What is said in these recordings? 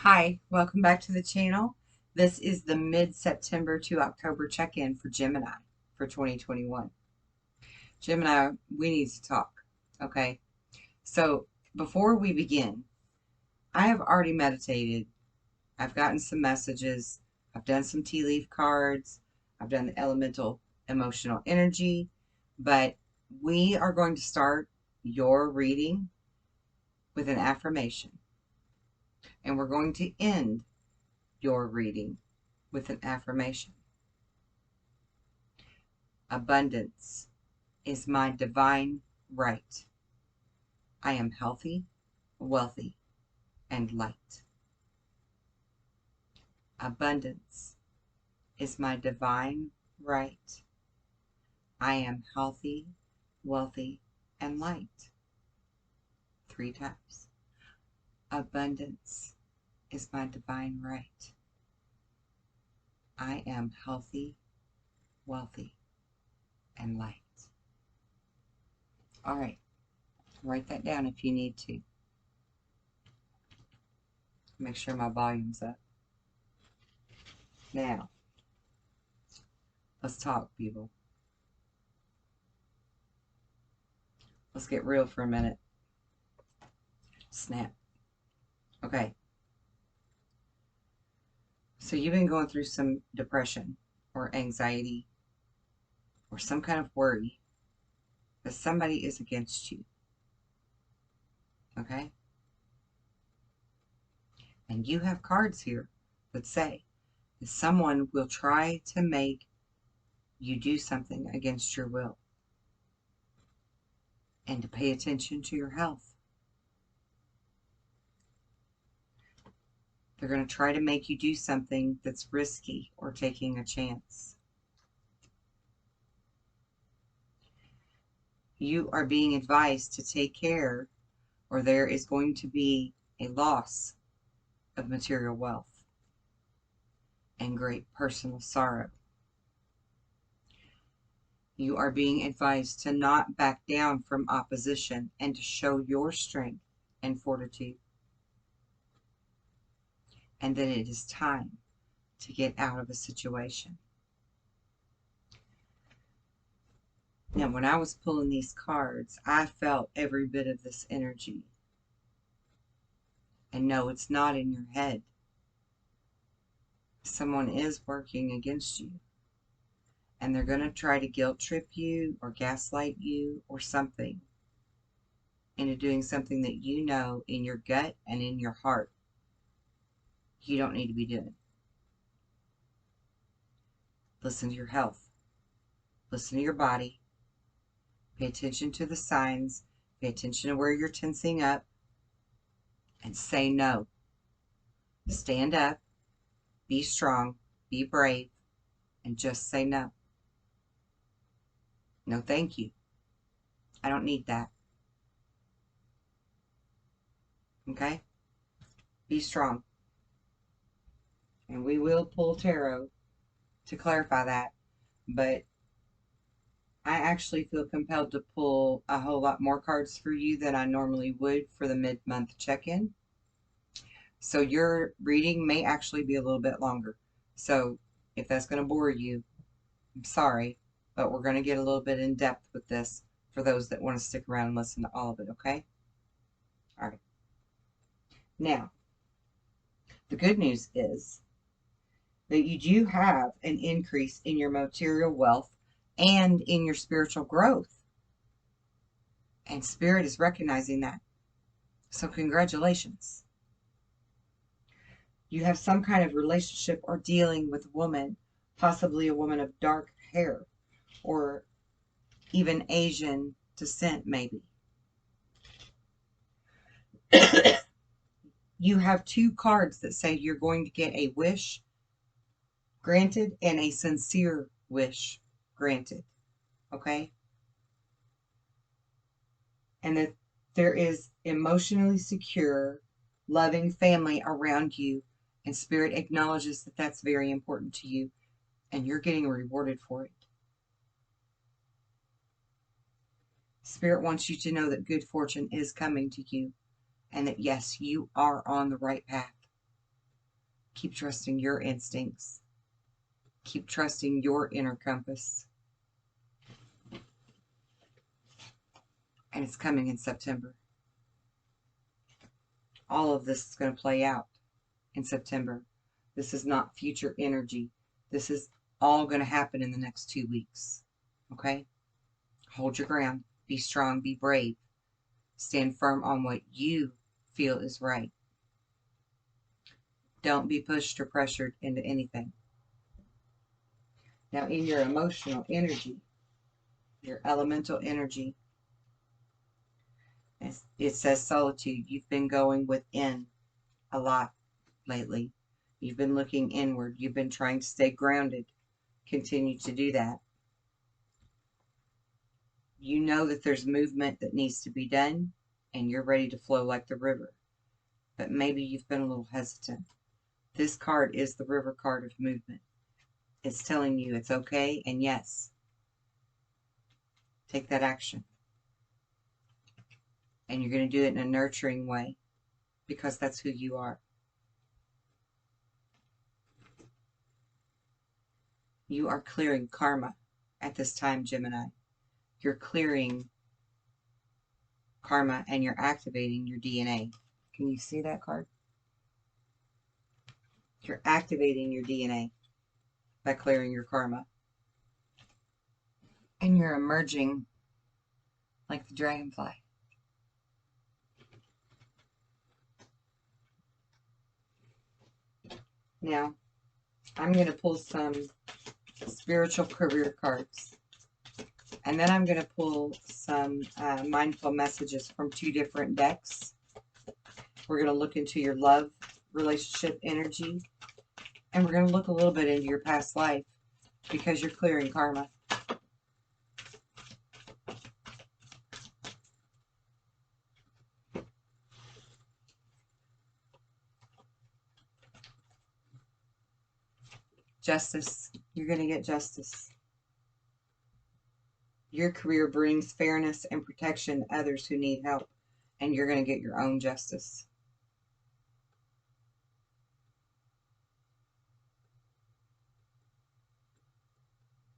Hi, welcome back to the channel. This is the mid-September to October check-in for Gemini for 2021. Gemini, we need to talk, okay? So before we begin, I have already meditated. I've gotten some messages. I've done some tea leaf cards. I've done the elemental emotional energy, but we are going to start your reading with an affirmation, and we're going to end your reading with an affirmation. Abundance is my divine right. I am healthy, wealthy, and light. Abundance is my divine right. I am healthy, wealthy, and light. 3 times. Abundance is my divine right. I am healthy, wealthy, and light. All right, write that down if you need to. Make sure my volume's up. Now, let's talk, people. Let's get real for a minute. Snap. Okay. So you've been going through some depression or anxiety or some kind of worry that somebody is against you. Okay? And you have cards here that say that someone will try to make you do something against your will. And to pay attention to your health. They're going to try to make you do something that's risky or taking a chance. You are being advised to take care, or there is going to be a loss of material wealth and great personal sorrow. You are being advised to not back down from opposition and to show your strength and fortitude. And that it is time to get out of a situation. Now, when I was pulling these cards, I felt every bit of this energy. And no, it's not in your head. Someone is working against you. And they're going to try to guilt trip you or gaslight you or something into doing something that you know in your gut and in your heart you don't need to be doing. Listen to your health. Listen to your body. Pay attention to the signs. Pay attention to where you're tensing up. And say no. Stand up. Be strong. Be brave. And just say no. No, thank you. I don't need that. Okay? Be strong. And we will pull tarot to clarify that. But I actually feel compelled to pull a whole lot more cards for you than I normally would for the mid-month check-in. So your reading may actually be a little bit longer. So if that's going to bore you, I'm sorry, but we're going to get a little bit in depth with this for those that want to stick around and listen to all of it, okay? All right. Now, the good news is that you do have an increase in your material wealth and in your spiritual growth. And Spirit is recognizing that. So congratulations. You have some kind of relationship or dealing with a woman, possibly a woman of dark hair or even Asian descent, maybe. You have 2 cards that say you're going to get a wish granted and a sincere wish granted. Okay? And that there is emotionally secure, loving family around you, and Spirit acknowledges that that's very important to you, and you're getting rewarded for it. Spirit wants you to know that good fortune is coming to you, and that yes, you are on the right path. Keep trusting your instincts. Keep trusting your inner compass. And it's coming in September. All of this is going to play out in September. This is not future energy. This is all going to happen in the next 2 weeks. Okay? Hold your ground. Be strong. Be brave. Stand firm on what you feel is right. Don't be pushed or pressured into anything. Now, in your emotional energy, your elemental energy, it says solitude. You've been going within a lot lately. You've been looking inward. You've been trying to stay grounded. Continue to do that. You know that there's movement that needs to be done, and you're ready to flow like the river. But maybe you've been a little hesitant. This card is the river card of movement. It's telling you it's okay, and yes, take that action. And you're going to do it in a nurturing way, because that's who you are. You are clearing karma at this time, Gemini. You're clearing karma and you're activating your DNA. Can you see that card? You're activating your DNA by clearing your karma. And you're emerging like the dragonfly. Now, I'm going to pull some spiritual career cards. And then I'm going to pull some mindful messages from 2 different decks. We're going to look into your love relationship energy. And we're going to look a little bit into your past life, because you're clearing karma. Justice. You're going to get justice. Your career brings fairness and protection to others who need help, and you're going to get your own justice.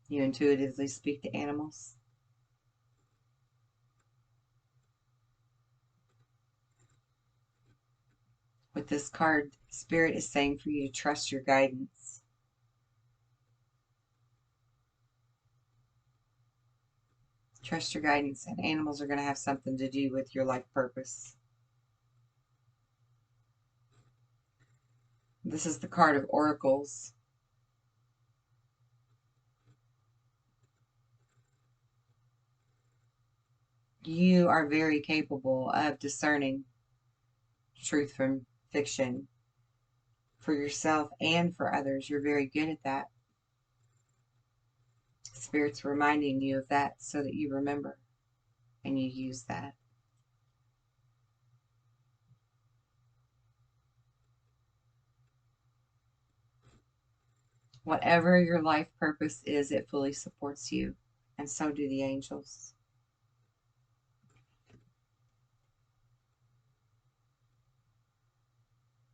You intuitively speak to animals. With this card, Spirit is saying for you to trust your guidance. Trust your guidance, and animals are going to have something to do with your life purpose. This is the card of oracles. You are very capable of discerning truth from fiction for yourself and for others. You're very good at that. Spirit's reminding you of that so that you remember and you use that. Whatever your life purpose is, it fully supports you, and so do the angels.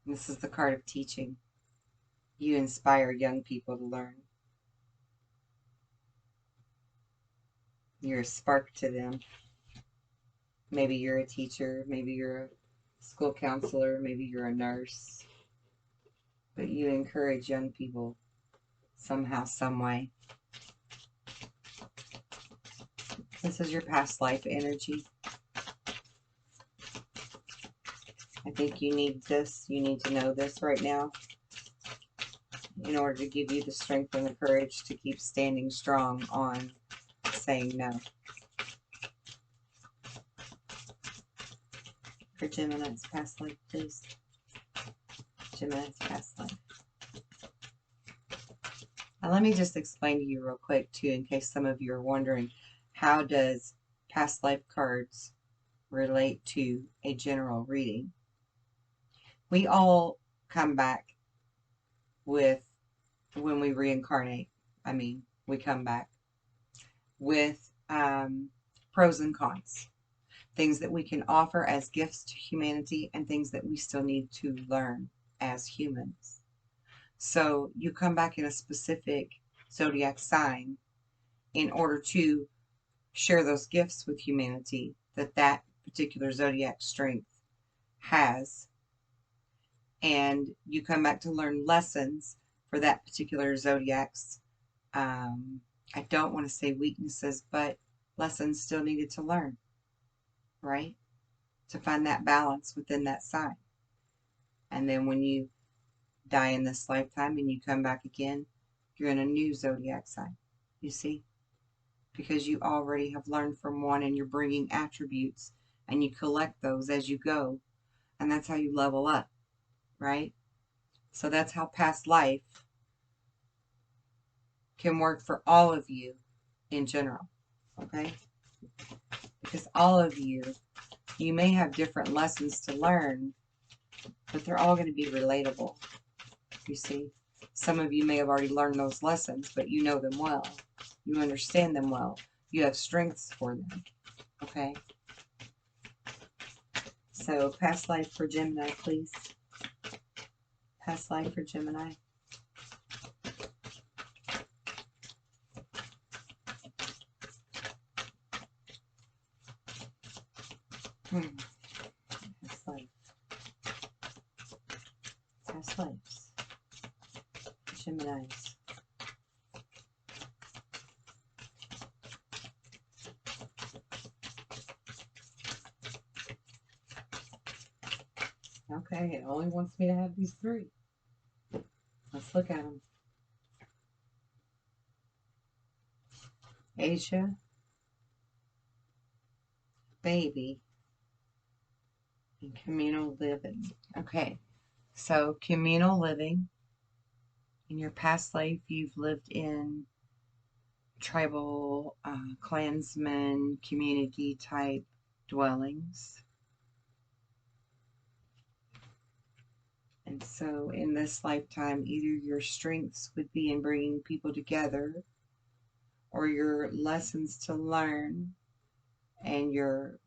This is the card of teaching. You inspire young people to learn. You're a spark to them. Maybe you're a teacher, maybe you're a school counselor, maybe you're a nurse. But you encourage young people somehow, some way. This is your past life energy. I think you need this. You need to know this right now in order to give you the strength and the courage to keep standing strong on saying no. For Gemini's past life, please. Gemini's past life. Now let me just explain to you real quick too, in case some of you are wondering, how does past life cards relate to a general reading? We all come back with, when we reincarnate, we come back with pros and cons. Things that we can offer as gifts to humanity and things that we still need to learn as humans. So you come back in a specific zodiac sign in order to share those gifts with humanity that that particular zodiac strength has. And you come back to learn lessons for that particular zodiac's, I don't want to say weaknesses, but lessons still needed to learn, right? To find that balance within that sign. And then when you die in this lifetime and you come back again, you're in a new zodiac sign, you see? Because you already have learned from one and you're bringing attributes and you collect those as you go. And that's how you level up, right? So that's how past life can work for all of you in general, okay? Because all of you, you may have different lessons to learn, but they're all going to be relatable, you see? Some of you may have already learned those lessons, but you know them well. You understand them well. You have strengths for them, okay? So, past life for Gemini, please. Past life for Gemini. Past life. Past lives. Geminis. Okay, it only wants me to have these three. Let's look at them. Asia, baby, and communal living. Okay, so communal living. In your past life, you've lived in tribal, clansmen, community type dwellings. And so in this lifetime, either your strengths would be in bringing people together, or your lessons to learn and your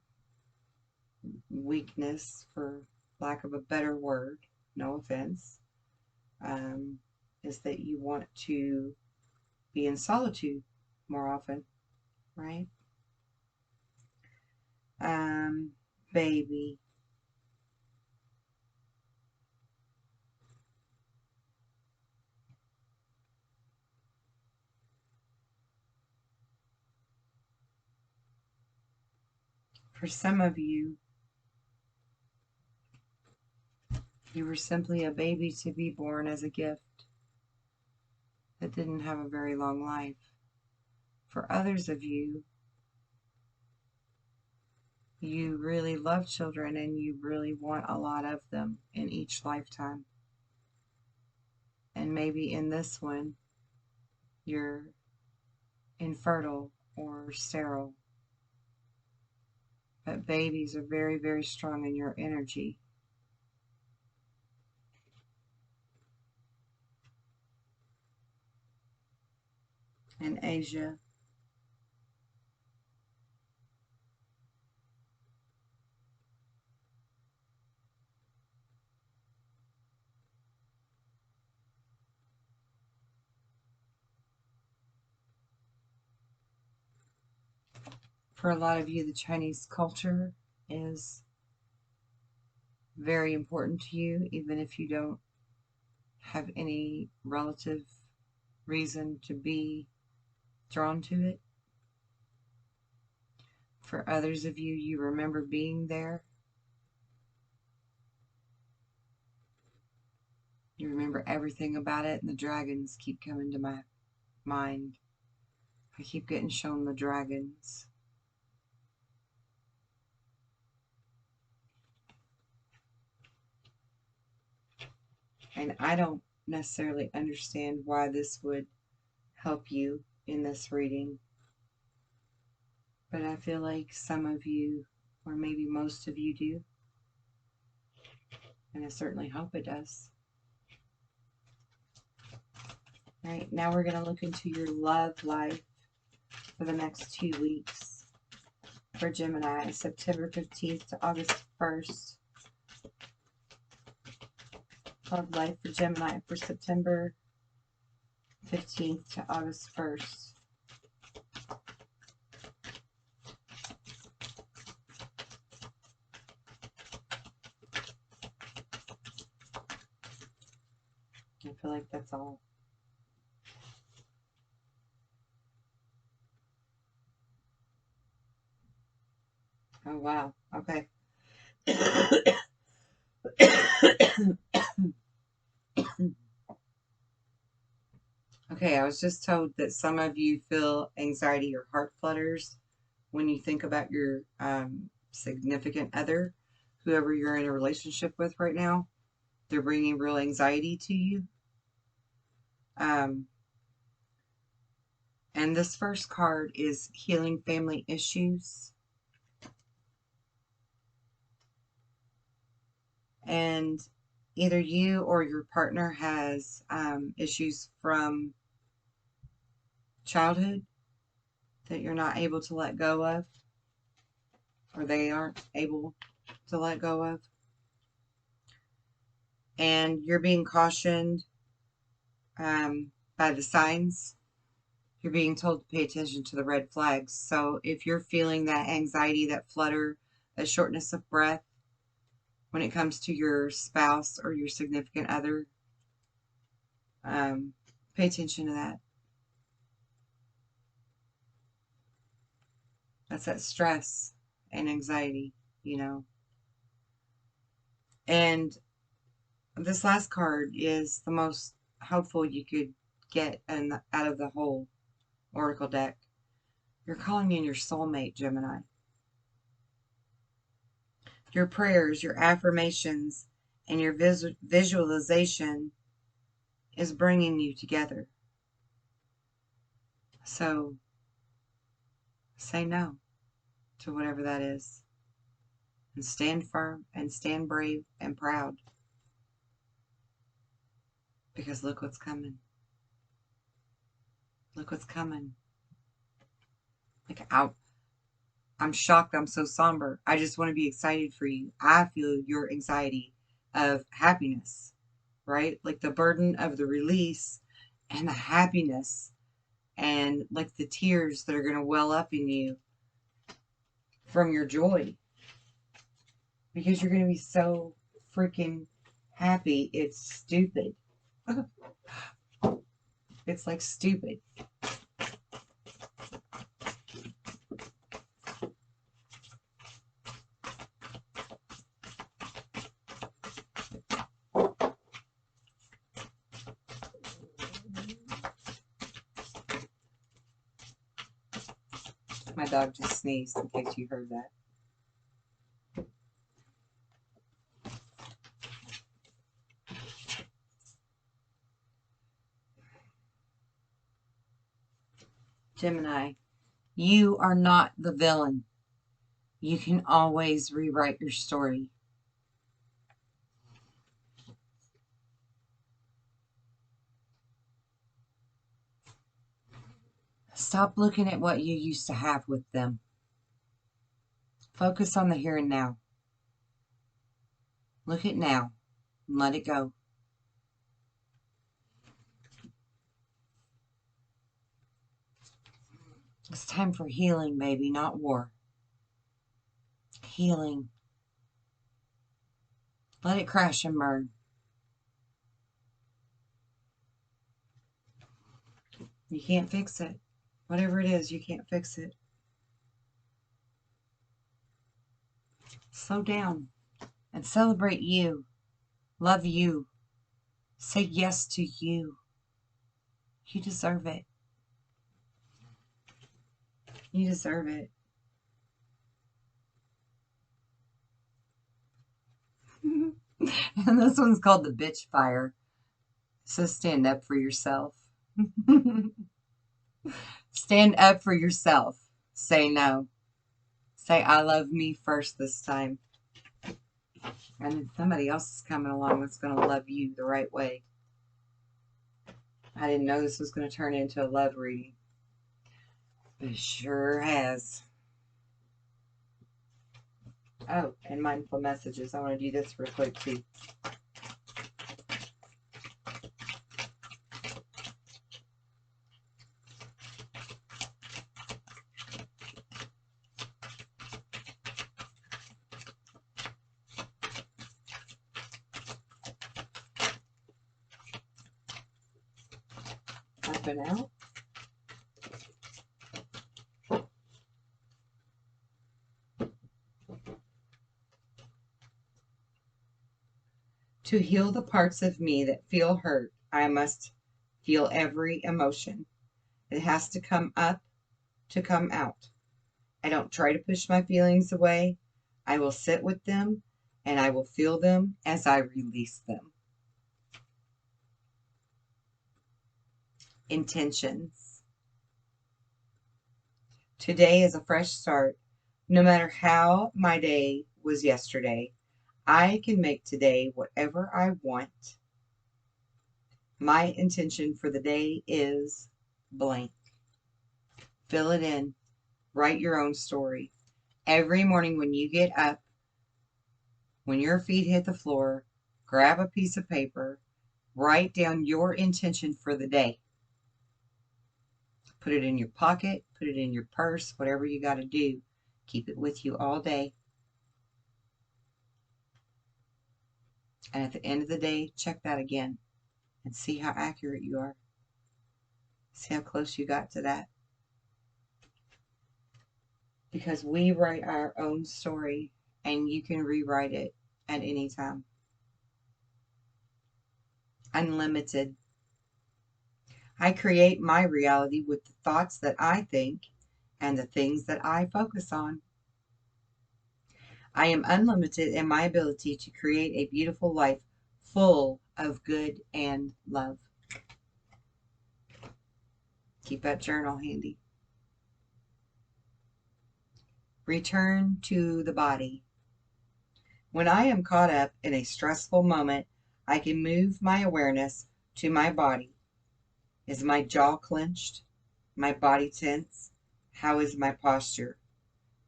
weakness, for lack of a better word, no offense, is that you want to be in solitude more often, right? Baby. For some of you, you were simply a baby to be born as a gift that didn't have a very long life. For others of you, you really love children and you really want a lot of them in each lifetime. And maybe in this one, you're infertile or sterile. But babies are very, very strong in your energy. And Asia, for a lot of you, the Chinese culture is very important to you, even if you don't have any relative reason to be drawn to it. For others of you, you remember being there. You remember everything about it, and the dragons keep coming to my mind. I keep getting shown the dragons. And I don't necessarily understand why this would help you in this reading. But I feel like some of you, or maybe most of you, do. And I certainly hope it does. All right, now we're going to look into your love life for the next 2 weeks for Gemini, September 15th to August 1st. Love life for Gemini for September 15th to August 1st. I feel like that's all. Oh, wow. Okay. Okay, I was just told that some of you feel anxiety or heart flutters when you think about your significant other, whoever you're in a relationship with right now. They're bringing real anxiety to you. And this first card is healing family issues. And either you or your partner has issues from childhood that you're not able to let go of, or they aren't able to let go of. And you're being cautioned by the signs. You're being told to pay attention to the red flags. So if you're feeling that anxiety, that flutter, that shortness of breath when it comes to your spouse or your significant other, pay attention to that. That's that stress and anxiety, you know. And this last card is the most hopeful you could get out of the whole oracle deck. You're calling in your soulmate, Gemini. Your prayers, your affirmations, and your visualization is bringing you together. So say no to whatever that is. And stand firm and stand brave and proud. Because look what's coming. Look what's coming. Like, I'm shocked I'm so somber. I just want to be excited for you. I feel your anxiety of happiness, right? Like the burden of the release and the happiness and like the tears that are going to well up in you from your joy. Because you're going to be so freaking happy. It's stupid. It's like stupid. My dog just sneezed in case you heard that. Gemini, you are not the villain. You can always rewrite your story. Stop looking at what you used to have with them. Focus on the here and now. Look at now and let it go. It's time for healing, baby, not war. Healing. Let it crash and burn. You can't fix it. Whatever it is, you can't fix it. Slow down and celebrate you. Love you. Say yes to you. You deserve it. You deserve it. And this one's called the bitch fire. So stand up for yourself. Stand up for yourself. Say no. Say I love me first this time. And then somebody else is coming along that's going to love you the right way. I didn't know this was going to turn into a love reading. But it sure has. Oh, and mindful messages. I want to do this real quick too. Up and out. To heal the parts of me that feel hurt, I must feel every emotion. It has to come up to come out. I don't try to push my feelings away. I will sit with them and I will feel them as I release them. Intentions. Today is a fresh start. No matter how my day was yesterday, I can make today whatever I want. My intention for the day is blank. Fill it in. Write your own story. Every morning when you get up, when your feet hit the floor, grab a piece of paper, write down your intention for the day. Put it in your pocket, put it in your purse, whatever you got to do. Keep it with you all day. And at the end of the day, check that again and see how accurate you are. See how close you got to that. Because we write our own story and you can rewrite it at any time. Unlimited. I create my reality with the thoughts that I think and the things that I focus on. I am unlimited in my ability to create a beautiful life full of good and love. Keep that journal handy. Return to the body. When I am caught up in a stressful moment, I can move my awareness to my body. Is my jaw clenched? My body tense? How is my posture?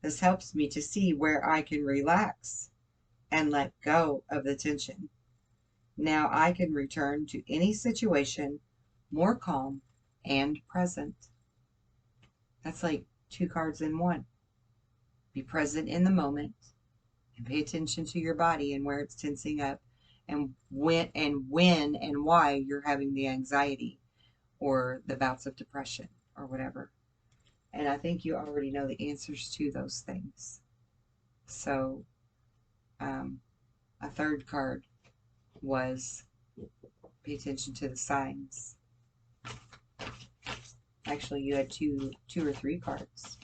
This helps me to see where I can relax and let go of the tension. Now I can return to any situation more calm and present. That's like 2 cards in one. Be present in the moment and pay attention to your body and where it's tensing up and when and why you're having the anxiety or the bouts of depression or whatever. And I think you already know the answers to those things. So a third card was pay attention to the signs. Actually, you had two or three cards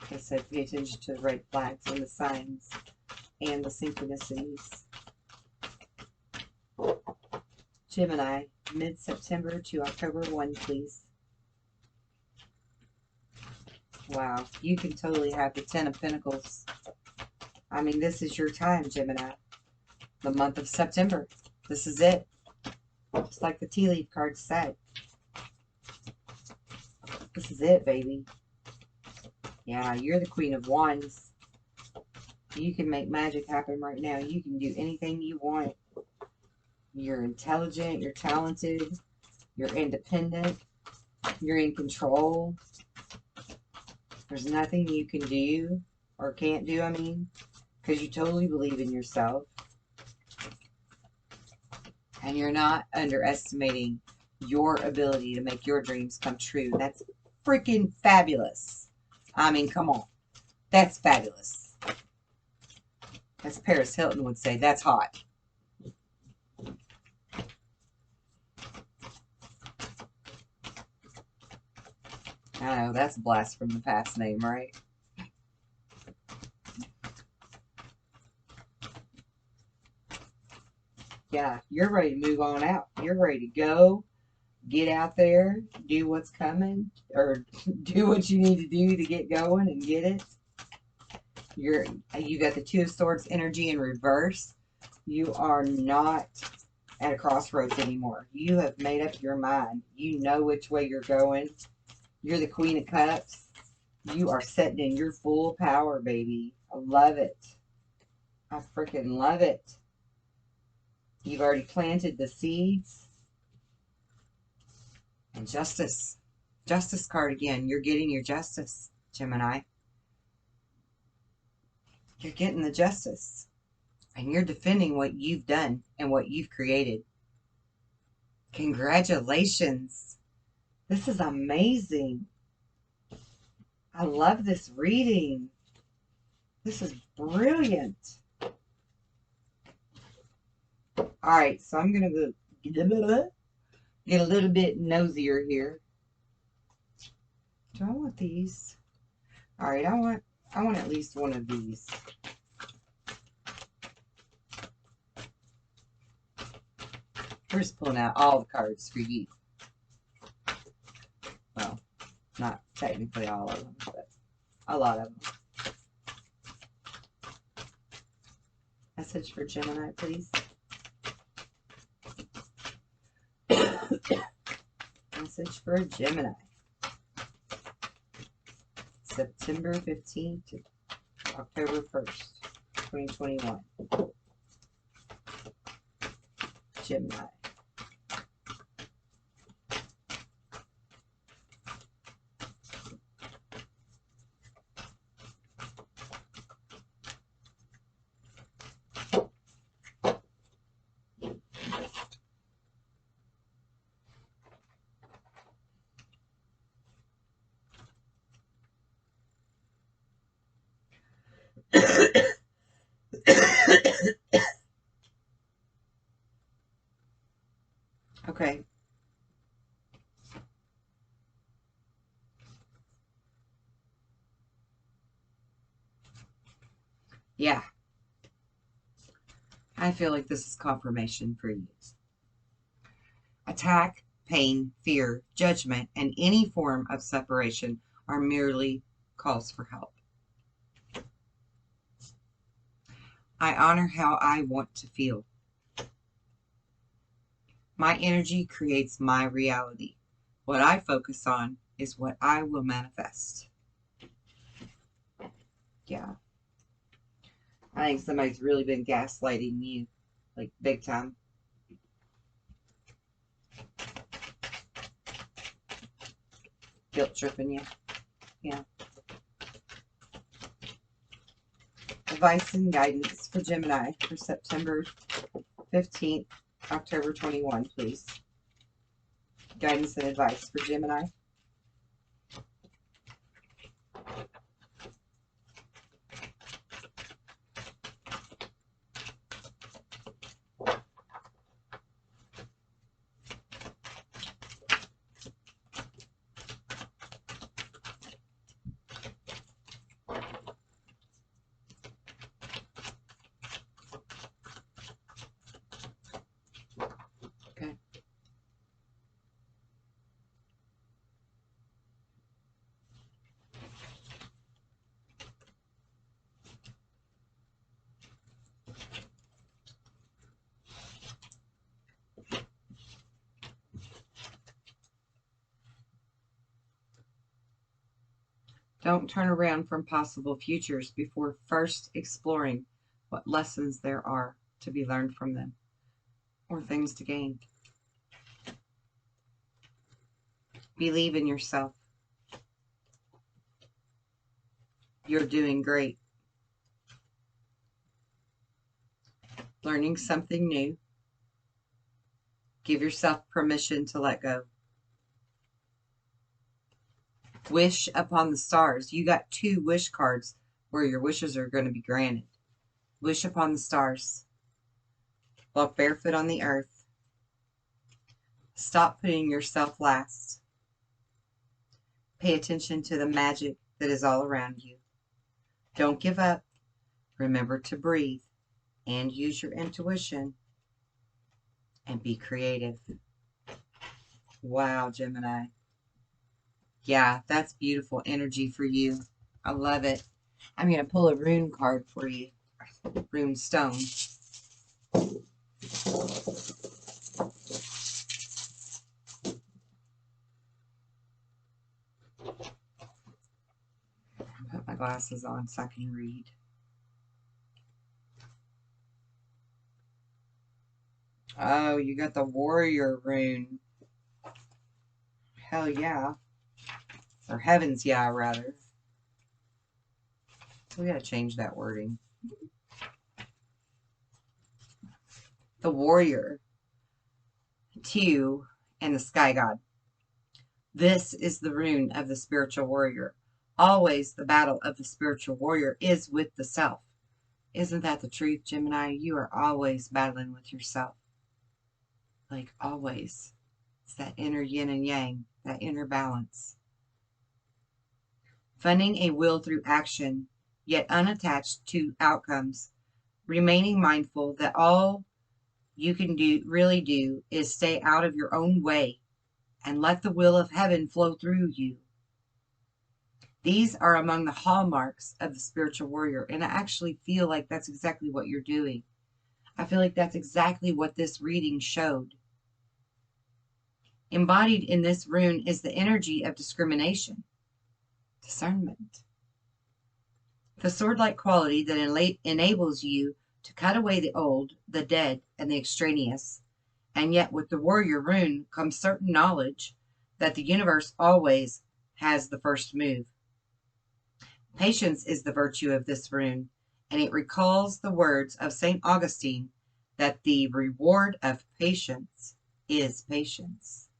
that said pay attention to the red flags and the signs and the synchronicities. Gemini, mid-September to October 1, please. Wow, you can totally have the 10 of Pentacles. I mean, this is your time, Gemini. The month of September. This is it. Just like the tea leaf card said. This is it, baby. Yeah, you're the Queen of Wands. You can make magic happen right now. You can do anything you want. You're intelligent. You're talented. You're independent. You're in control. There's nothing you can do or can't do, I mean, because you totally believe in yourself. And you're not underestimating your ability to make your dreams come true. That's freaking fabulous. I mean, come on. That's fabulous. As Paris Hilton would say, that's hot. I know, that's a blast from the past name, right? Yeah, you're ready to move on out. You're ready to go. Get out there, do what's coming, or do what you need to do to get going and get it. You got the Two of Swords energy in reverse. You are not at a crossroads anymore. You have made up your mind. You know which way you're going. You're the Queen of Cups. You are setting in your full power, baby. I love it. I freaking love it. You've already planted the seeds. And justice. Justice card again. You're getting your justice, Gemini. You're getting the justice. And you're defending what you've done and what you've created. Congratulations. This is amazing. I love this reading. This is brilliant. All right, so I'm going to get a little bit nosier here. Do I want these? All right, I want at least one of these. We're just pulling out all the cards for you. Well, not technically all of them, but a lot of them. Message for Gemini, please. Message for Gemini. September 15th to October 1st, 2021. Gemini. Okay. Yeah. I feel like this is confirmation for you. Attack, pain, fear, judgment, and any form of separation are merely calls for help. I honor how I want to feel. My energy creates my reality. What I focus on is what I will manifest. Yeah. I think somebody's really been gaslighting you, like big time. Guilt tripping you. Yeah. Advice and guidance for Gemini for September 15th, October 21, please. Guidance and advice for Gemini. Okay. Don't turn around from possible futures before first exploring what lessons there are to be learned from them or things to gain. Believe in yourself. You're doing great. Learning something new. Give yourself permission to let go. Wish upon the stars. You got 2 wish cards where your wishes are going to be granted. Wish upon the stars. Walk barefoot on the earth. Stop putting yourself last. Pay attention to the magic that is all around you. Don't give up. Remember to breathe and use your intuition and be creative. Wow, Gemini. Yeah, that's beautiful energy for you. I love it. I'm going to pull a rune card for you. Rune stone. Put my glasses on so I can read. Oh, you got the warrior rune. Hell yeah. Or heavens yeah, rather. We gotta change that wording. The warrior. 2 and the sky god. This is the rune of the spiritual warrior. Always the battle of the spiritual warrior is with the self. Isn't that the truth, Gemini? You are always battling with yourself. Like always. It's that inner yin and yang, that inner balance. Funding a will through action, yet unattached to outcomes. Remaining mindful that all you can really do is stay out of your own way and let the will of heaven flow through you. These are among the hallmarks of the spiritual warrior, and I actually feel like that's exactly what you're doing. I feel like that's exactly what this reading showed. Embodied in this rune is the energy of discrimination, discernment. The sword-like quality that enables you to cut away the old, the dead, and the extraneous. And yet with the warrior rune comes certain knowledge that the universe always has the first move. Patience is the virtue of this rune, and it recalls the words of St. Augustine that the reward of patience is patience.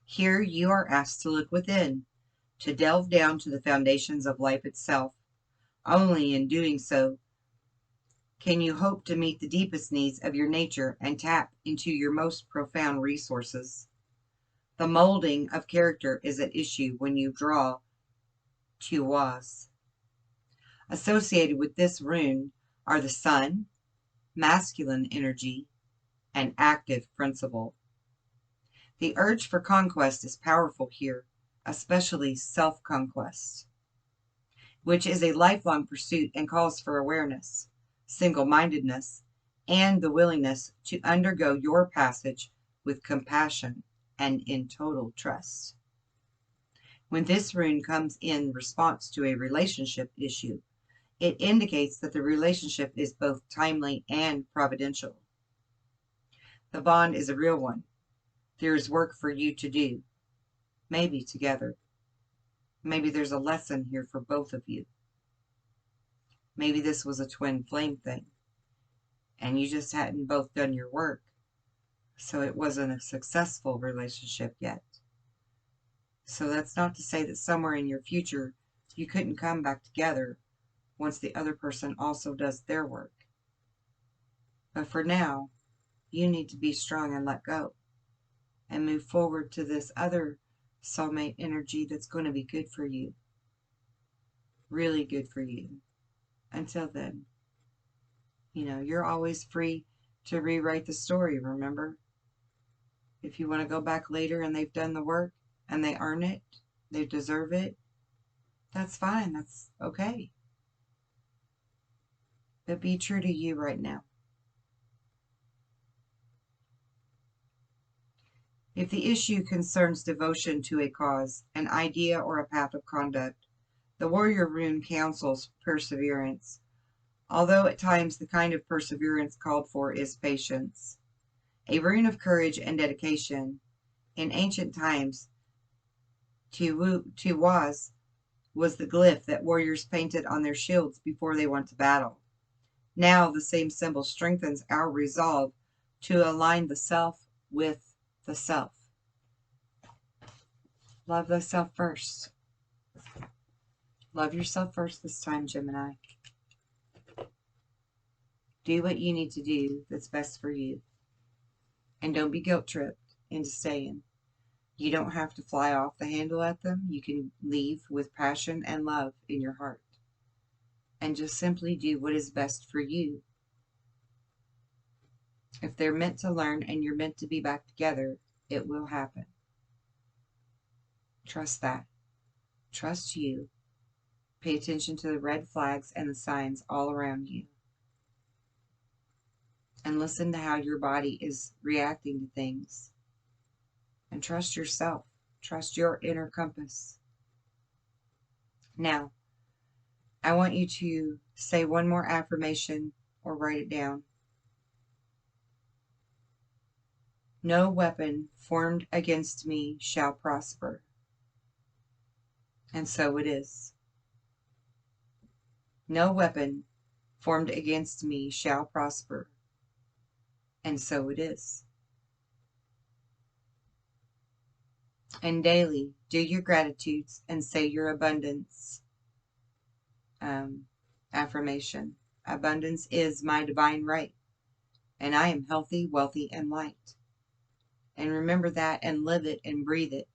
Here you are asked to look within, to delve down to the foundations of life itself. Only in doing so can you hope to meet the deepest needs of your nature and tap into your most profound resources. The molding of character is at issue when you draw to was. Associated with this rune are the sun, masculine energy, and active principle. The urge for conquest is powerful here, especially self-conquest, which is a lifelong pursuit and calls for awareness, single-mindedness, and the willingness to undergo your passage with compassion and in total trust. When this rune comes in response to a relationship issue, it indicates that the relationship is both timely and providential. The bond is a real one. There is work for you to do, maybe together. Maybe there's a lesson here for both of you. Maybe this was a twin flame thing, and you just hadn't both done your work, so it wasn't a successful relationship yet. So that's not to say that somewhere in your future you couldn't come back together once the other person also does their work. But for now, you need to be strong and let go and move forward to this other soulmate energy that's going to be good for you. Really good for you. Until then, you're always free to rewrite the story, remember? If you want to go back later and they've done the work and they earn it, they deserve it, that's fine. That's okay. But be true to you right now. If the issue concerns devotion to a cause, an idea, or a path of conduct, the warrior rune counsels perseverance, although at times the kind of perseverance called for is patience. A rune of courage and dedication. In ancient times, was the glyph that warriors painted on their shields before they went to battle. Now the same symbol strengthens our resolve to align the self with the self. Love thyself first. Love yourself first this time, Gemini. Do what you need to do that's best for you. And don't be guilt-tripped into staying. You don't have to fly off the handle at them. You can leave with passion and love in your heart. And just simply do what is best for you. If they're meant to learn and you're meant to be back together, it will happen. Trust that. Trust you. Pay attention to the red flags and the signs all around you. And listen to how your body is reacting to things. And trust yourself. Trust your inner compass. Now, I want you to say one more affirmation or write it down. No weapon formed against me shall prosper. And so it is. No weapon formed against me shall prosper. And so it is. And daily, do your gratitudes and say your abundance affirmation. Abundance is my divine right, and I am healthy, wealthy, and light. And remember that and live it and breathe it.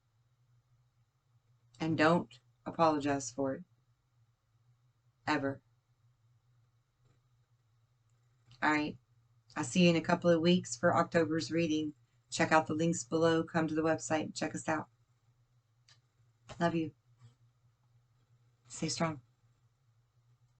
And don't apologize for it. Ever. All right. I'll see you in a couple of weeks for October's reading. Check out the links below. Come to the website and check us out. Love you. Stay strong.